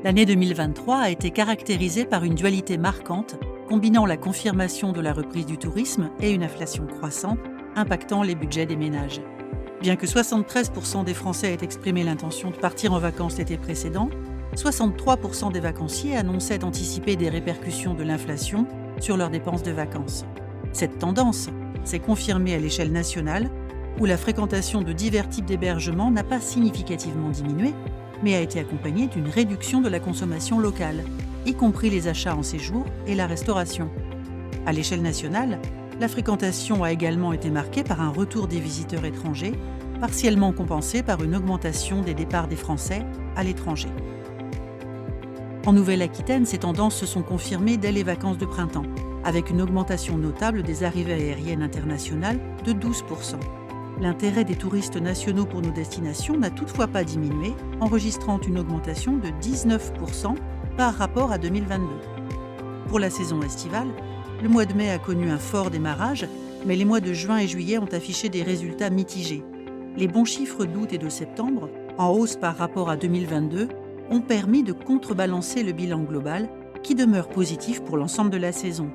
L'année 2023 a été caractérisée par une dualité marquante, combinant la confirmation de la reprise du tourisme et une inflation croissante, impactant les budgets des ménages. Bien que 73% des Français aient exprimé l'intention de partir en vacances l'été précédent, 63% des vacanciers annonçaient anticiper des répercussions de l'inflation sur leurs dépenses de vacances. Cette tendance s'est confirmée à l'échelle nationale, où la fréquentation de divers types d'hébergements n'a pas significativement diminué, mais a été accompagnée d'une réduction de la consommation locale, y compris les achats en séjour et la restauration. À l'échelle nationale, la fréquentation a également été marquée par un retour des visiteurs étrangers, partiellement compensé par une augmentation des départs des Français à l'étranger. En Nouvelle-Aquitaine, ces tendances se sont confirmées dès les vacances de printemps, avec une augmentation notable des arrivées aériennes internationales de 12%. L'intérêt des touristes nationaux pour nos destinations n'a toutefois pas diminué, enregistrant une augmentation de 19% par rapport à 2022. Pour la saison estivale, le mois de mai a connu un fort démarrage, mais les mois de juin et juillet ont affiché des résultats mitigés. Les bons chiffres d'août et de septembre, en hausse par rapport à 2022, ont permis de contrebalancer le bilan global, qui demeure positif pour l'ensemble de la saison.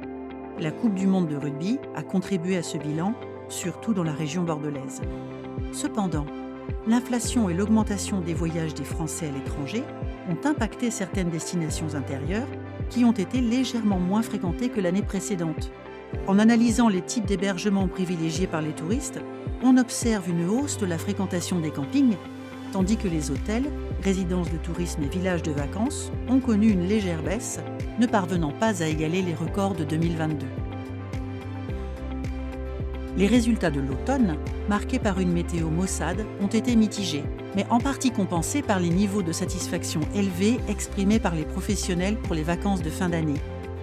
La Coupe du monde de rugby a contribué à ce bilan, surtout dans la région bordelaise. Cependant, l'inflation et l'augmentation des voyages des Français à l'étranger ont impacté certaines destinations intérieures qui ont été légèrement moins fréquentées que l'année précédente. En analysant les types d'hébergements privilégiés par les touristes, on observe une hausse de la fréquentation des campings, tandis que les hôtels, résidences de tourisme et villages de vacances ont connu une légère baisse, ne parvenant pas à égaler les records de 2022. Les résultats de l'automne, marqués par une météo maussade, ont été mitigés, mais en partie compensés par les niveaux de satisfaction élevés exprimés par les professionnels pour les vacances de fin d'année.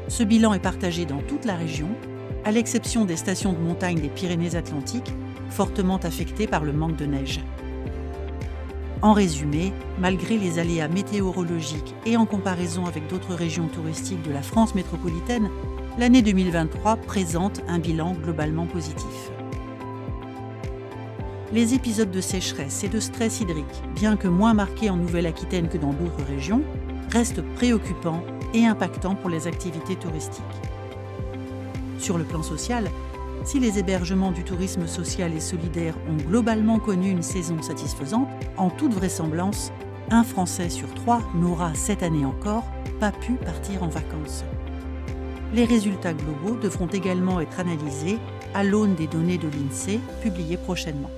Ce bilan est partagé dans toute la région, à l'exception des stations de montagne des Pyrénées-Atlantiques, fortement affectées par le manque de neige. En résumé, malgré les aléas météorologiques et en comparaison avec d'autres régions touristiques de la France métropolitaine, l'année 2023 présente un bilan globalement positif. Les épisodes de sécheresse et de stress hydrique, bien que moins marqués en Nouvelle-Aquitaine que dans d'autres régions, restent préoccupants et impactants pour les activités touristiques. Sur le plan social, si les hébergements du tourisme social et solidaire ont globalement connu une saison satisfaisante, en toute vraisemblance, un Français sur 3 n'aura cette année encore pas pu partir en vacances. Les résultats globaux devront également être analysés à l'aune des données de l'INSEE publiées prochainement.